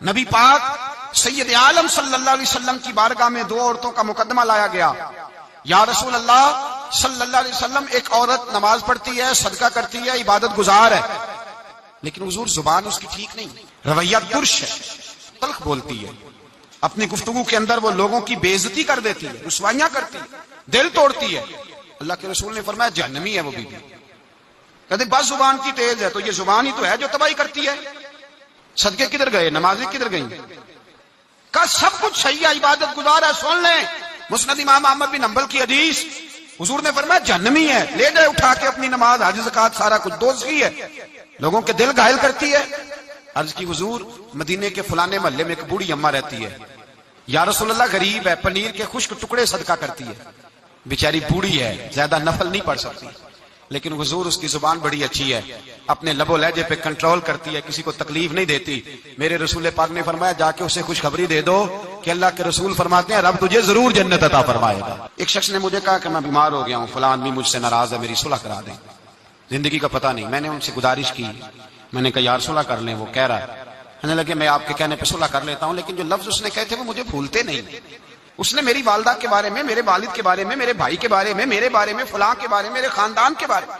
نبی پاک سید عالم صلی اللہ علیہ وسلم کی بارگاہ میں دو عورتوں کا مقدمہ لایا گیا. یا رسول اللہ صلی اللہ علیہ وسلم، ایک عورت نماز پڑھتی ہے، صدقہ کرتی ہے، عبادت گزار ہے، لیکن حضور زبان اس کی ٹھیک نہیں، رویہ درش ہے، تلخ بولتی ہے، اپنی گفتگو کے اندر وہ لوگوں کی بے عزتی کر دیتی ہے، رسوائیاں کرتی ہے، دل توڑتی ہے. اللہ کے رسول نے فرمایا جہنمی ہے وہ بی بی. کہتے بس زبان کی تیز ہے، تو یہ زبان ہی تو ہے جو تباہی کرتی ہے. صدقے کدھر گئے، نمازیں کدھر گئیں؟ کا سب کچھ صحیح ہے، عبادت گزار ہے. سن لیں مسند امام احمد بن حنبل کی حدیث، حضور نے فرمایا جہنمی ہے. لے جائے اٹھا کے اپنی نماز، حج زکات سارا کچھ دوزخی ہے، لوگوں کے دل گھائل کرتی ہے. عرض کی حضور مدینے کے فلانے محلے میں ایک بوڑھی اماں رہتی ہے، یا رسول اللہ غریب ہے، پنیر کے خشک ٹکڑے صدقہ کرتی ہے، بیچاری بوڑھی ہے، زیادہ نفل نہیں پڑھ سکتی، لیکن حضور اس کی زبان بڑی اچھی ہے، اپنے لب و لہجے پہ کنٹرول کرتی ہے، کسی کو تکلیف نہیں دیتی. میرے رسول پاک نے فرمایا جا کے اسے خوشخبری دے دو کہ اللہ کے رسول فرماتے ہیں رب تجھے ضرور جنت عطا فرمائے گا. ایک شخص نے مجھے کہا کہ میں بیمار ہو گیا ہوں، فلاں آدمی مجھ سے ناراض ہے، میری صلح کرا دیں، زندگی کا پتہ نہیں. میں نے ان سے گزارش کی، میں نے کہا یار صلح کر لیں. وہ کہہ رہا ہے، کہنے لگے میں آپ کے کہنے پہ صلح کر لیتا ہوں، لیکن جو لفظ اس نے کہے تھے وہ مجھے بھولتے نہیں. اس نے میری والدہ کے بارے میں، میرے والد کے بارے میں، میرے بھائی کے بارے میں، میرے بارے میں، فلاں کے بارے میں، میرے خاندان کے بارے میں،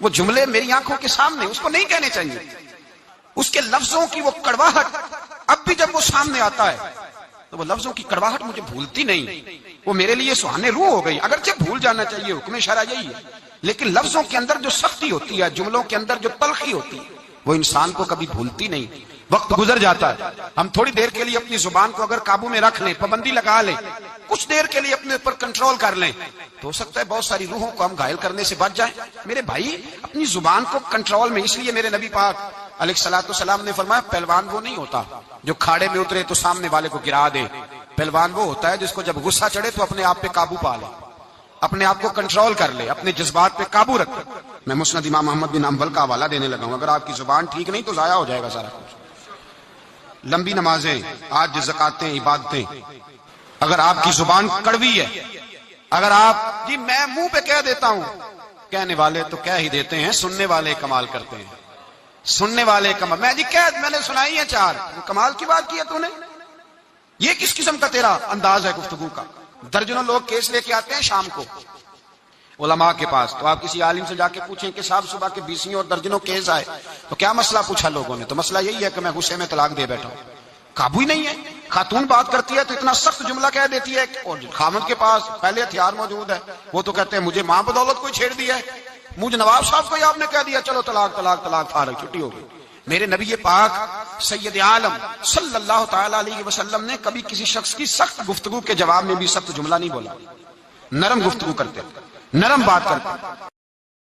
وہ جملے میری آنکھوں کے سامنے، اس کو نہیں کہنے چاہیے. اس کے لفظوں کی وہ کڑواہٹ اب بھی جب وہ سامنے آتا ہے تو وہ لفظوں کی کڑواہٹ مجھے بھولتی نہیں، وہ میرے لیے سہانے روح ہو گئی. اگرچہ بھول جانا چاہیے، حکم شرع یہی ہے، لیکن لفظوں کے اندر جو سختی ہوتی ہے، جملوں کے اندر جو تلخی ہوتی ہے، وہ انسان کو کبھی بھولتی نہیں. وقت گزر جاتا ہے، ہم تھوڑی دیر کے لیے اپنی زبان کو اگر قابو میں رکھ لیں، پابندی لگا لیں، کچھ دیر کے لیے اپنے اوپر کنٹرول کر لیں، تو ہو سکتا ہے بہت ساری روحوں کو ہم گھائل کرنے سے بچ جائیں. میرے بھائی اپنی زبان کو کنٹرول میں، اس لیے میرے نبی پاک علیہ الصلوۃ والسلام نے فرمایا پہلوان وہ نہیں ہوتا جو کھاڑے میں اترے تو سامنے والے کو گرا دے. پہلوان وہ ہوتا ہے جس کو جب غصہ چڑھے تو اپنے آپ پہ قابو پا لے، اپنے آپ کو کنٹرول کر لے، اپنے جذبات پہ قابو رکھے. میں مسند امام احمد بن حنبل کا حوالہ دینے لگا ہوں، اگر آپ کی زبان ٹھیک نہیں تو ضائع ہو جائے گا سارا کچھ. لمبی نمازیں، آج زکاتیں، عبادتیں، اگر آپ کی زبان کڑوی ہے، اگر آپ جی میں منہ پہ کہہ دیتا ہوں، کہنے والے تو کہہ ہی دیتے ہیں، سننے والے کمال کرتے ہیں، سننے والے کمال. میں نے سنائی ہے چار، کمال کی بات کی ہے تو نے. یہ کس قسم کا تیرا انداز ہے گفتگو کا؟ درجنوں لوگ کیس لے کے آتے ہیں شام کو علماء کے پاس، تو آپ کسی عالم سے جا کے پوچھیں کہ صاحب صبح کے 20 اور درجنوں کیس آئے تو کیا مسئلہ پوچھا لوگوں نے؟ تو مسئلہ یہی ہے کہ میں غصے میں طلاق دے بیٹھا ہوں. قابو ہی نہیں ہے. خاتون بات کرتی ہے تو اتنا سخت جملہ کہہ دیتی ہے، اور خامد کے پاس پہلے ہتھیار موجود ہے، وہ تو کہتے ہیں مجھے ماں بدولت کوئی چھیڑ دیا ہے، مجھے نواب صاحب کو ہی آپ نے کہہ دیا چلو طلاق طلاق طلاق، فارغ، چھٹی ہو گئی. میرے نبی پاک سید عالم صلی اللہ تعالی علیہ وسلم نے کبھی کسی شخص کی سخت گفتگو کے جواب میں بھی سخت جملہ نہیں بولا، نرم گفتگو کرتے، نرم بات کرتے.